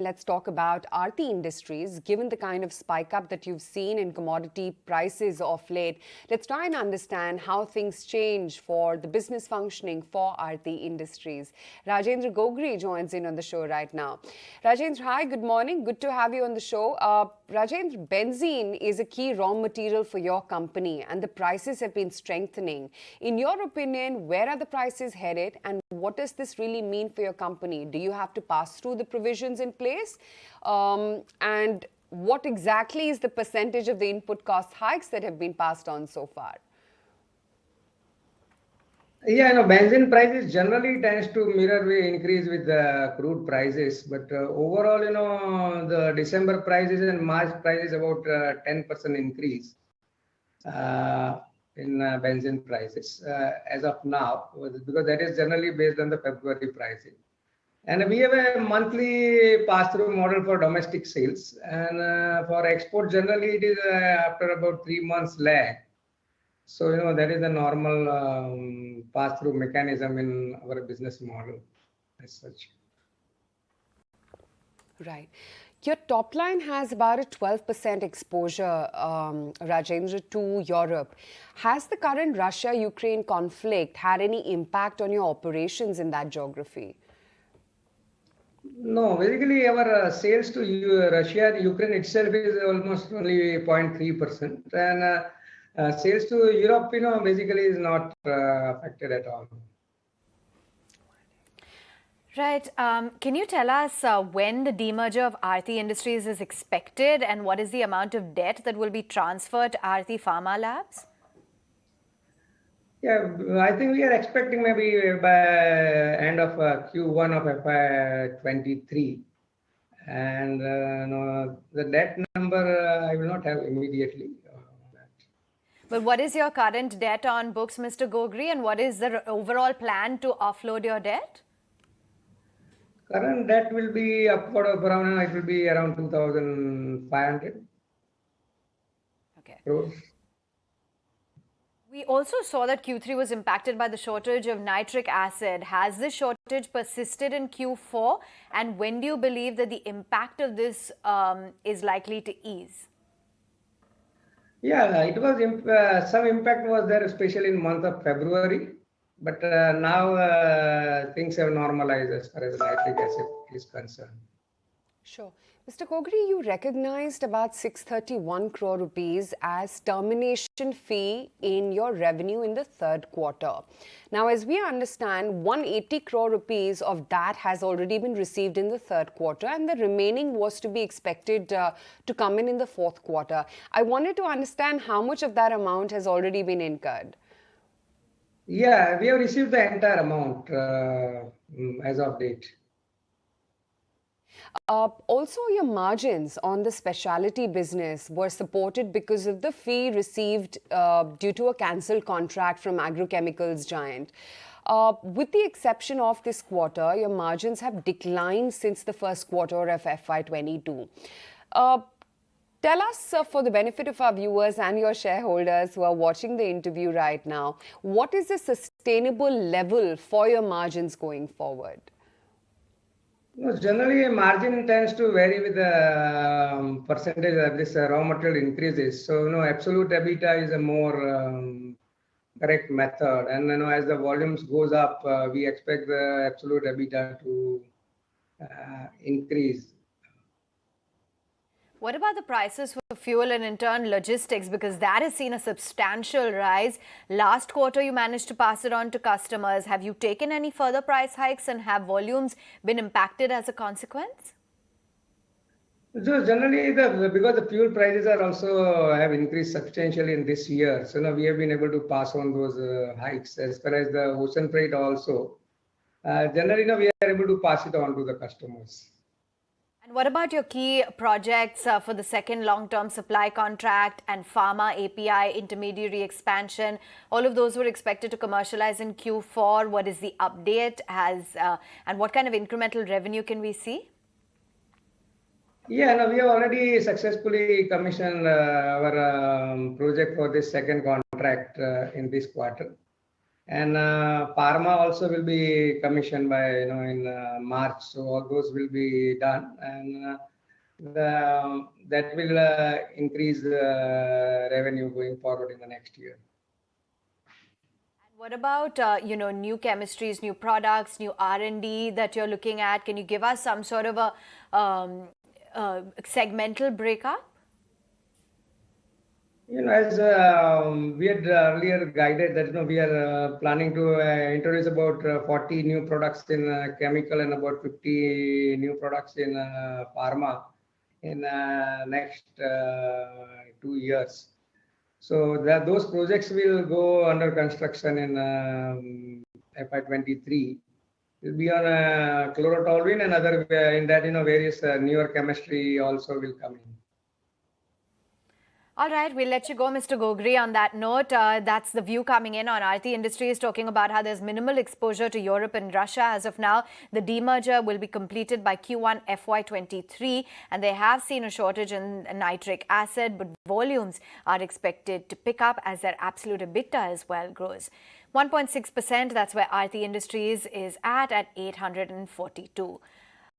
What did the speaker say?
let's talk about Aarti Industries. Given the kind of spike up that you've seen in commodity prices of late, let's try and understand how things change for the business functioning for Aarti Industries. Rajendra Gogri joins in on the show right now. Rajendra, hi, good morning. Good to have you on the show. Rajendra, benzene is a key raw material for your company and the prices have been strengthening. In your opinion, where are the prices headed and what does this really mean for your company? Do you have to pass through the provisions in place? And what exactly is the percentage of the input cost hikes that have been passed on so far? Yeah, benzene prices generally tends to mirror the increase with the crude prices. But overall, the December prices and March prices about 10% increase in benzene prices as of now, because that is generally based on the February pricing. And we have a monthly pass-through model for domestic sales. And for export, generally it is after about 3 months lag. So, that is the normal pass-through mechanism in our business model as such. Right. Your top line has about a 12% exposure, Rajendra, to Europe. Has the current Russia-Ukraine conflict had any impact on your operations in that geography? No, basically our sales to Russia and Ukraine itself is almost only 0.3%. And sales to Europe, basically is not affected at all. Right. Can you tell us when the demerger of Aarti Industries is expected and what is the amount of debt that will be transferred to Aarti Pharma Labs? Yeah, I think we are expecting maybe by end of Q1 of FY23. And the debt number I will not have immediately. But what is your current debt on books, Mr. Gogri, and what is the overall plan to offload your debt? Current debt will be upward of around, it will be around 2,500 crores. We also saw that Q3 was impacted by the shortage of nitric acid. Has this shortage persisted in Q4? And when do you believe that the impact of this is likely to ease? Yeah, it was some impact was there, especially in month of February. But now things have normalized as far as nitric acid is concerned. Sure. Mr. Gogri, you recognized about 631 crore rupees as termination fee in your revenue in the third quarter. Now, as we understand, 180 crore rupees of that has already been received in the third quarter and the remaining was to be expected to come in the fourth quarter. I wanted to understand how much of that amount has already been incurred. Yeah, we have received the entire amount as of date. Also, your margins on the specialty business were supported because of the fee received due to a cancelled contract from agrochemicals giant. With the exception of this quarter, your margins have declined since the first quarter of FY22. Tell us, for the benefit of our viewers and your shareholders who are watching the interview right now, what is the sustainable level for your margins going forward? Generally, margin tends to vary with the percentage of this raw material increases. So, absolute EBITDA is a more correct method. And, as the volumes goes up, we expect the absolute EBITDA to increase. What about the prices for fuel and in turn logistics? Because that has seen a substantial rise. Last quarter, you managed to pass it on to customers. Have you taken any further price hikes and have volumes been impacted as a consequence? So generally, because the fuel prices are also have increased substantially in this year. So now we have been able to pass on those hikes as far as the ocean freight also. Generally, we are able to pass it on to the customers. And what about your key projects for the second long-term supply contract and pharma API intermediary expansion? All of those were expected to commercialize in Q4. What is the update? And what kind of incremental revenue can we see? Yeah, we have already successfully commissioned our project for this second contract in this quarter. And Pharma also will be commissioned by in March. So all those will be done, and that will increase the revenue going forward in the next year. What about new chemistries, new products, new R&D that you're looking at? Can you give us some sort of a segmental breakup? As we had earlier guided that we are planning to introduce about 40 new products in chemical and about 50 new products in pharma in next 2 years. So those projects will go under construction in FY23. Will be on chlorotoluene and other in that various newer chemistry also will come in. All right, we'll let you go, Mr. Gogri. On that note, that's the view coming in on Aarti Industries, talking about how there's minimal exposure to Europe and Russia as of now. The demerger will be completed by Q1 FY23, and they have seen a shortage in nitric acid, but volumes are expected to pick up as their absolute EBITDA as well grows. 1.6%, that's where Aarti Industries is at 842.